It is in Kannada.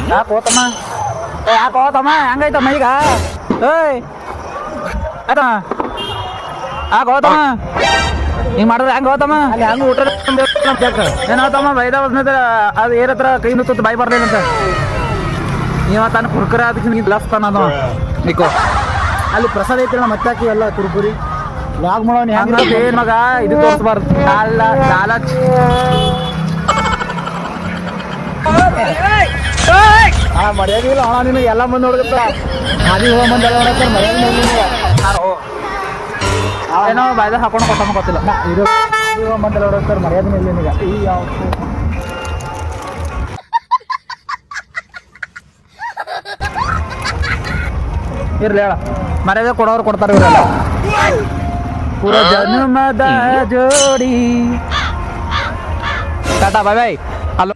ಯಾಕೆ ಹೋತಮ್ಮ ಯಾಕೆ ಹೋತಮ್ಮ ಹೆಂಗೈತಮ್ಮ ಈಗ ಏಯ್ ಆಯ್ತಮ್ಮ ಯಾಕೆ ಹೋತಮ್ಮ ಹಿಂಗೆ ಮಾಡಿದ್ರೆ ಹೆಂಗೆ ಹೋತಮ್ಮ ಅಲ್ಲಿ ಹೆಂಗೆ ಊಟ ಏನಾಯ್ತಮ್ಮ ಬೈದ ಅದು ಏನತ್ರ ಕೈ ನುತ್ತ ಬಾಯಿ ಬರ್ಲಿಲ್ಲಂತ ನೀವು ತಾನು ಕುರ್ಕುರೆ ಅದಕ್ಕೆ ನಿಮ್ಗೆ ಗ್ಲಾಸ್ ತಾನು ನಿಕ್ಕೋ ಅಲ್ಲಿ ಪ್ರಸಾದ ಐತಿಲ್ಲ ಮತ್ತೆ ಹಾಕಿ ಎಲ್ಲ ಕುರ್ಕುರಿ ಲಾಗ್ ಮಾಡೋಣ ಹೆಂಗೆ ಏನು ಮಗ ಇದು ತೋರಿಸ್ಬಾರ್ದು ಕಾಲ ಕಾಲ ಮರ್ಯಾದಿಲ್ಲ ಅಣ್ಣ ನಿನಗೆ ಎಲ್ಲ ಮಂದಿ ನೋಡುತ್ತ ಹಾದಿ ಹೋಗೋ ಮಂದಿ ಎಲ್ಲ ನೋಡಕ್ಕೆ ಮರ್ಯಾದೆ ಏನೋ ಬಾಯ್ದ ಹಾಕೊಂಡು ಕೊಟ್ಟ ಗೊತ್ತಿಲ್ಲ ಇದು ಹೋಗೋ ಮಂದಿ ಎಲ್ಲ ನೋಡಕ್ಕೆ ಮರ್ಯಾದೆ ಇಲ್ಲ ನಿನಗೆ ಈ ಯಾವ ಇರ್ಲಿ ಹೇಳ ಮರ್ಯಾದೆ ಕೊಡೋರು ಕೊಡ್ತಾರೆ ಇವರೆಲ್ಲ ಪೂರ ಜನ್ಮದ ಜೋಡಿ ಟಾಟಾ ಬಾಯ್ ಬಾಯ್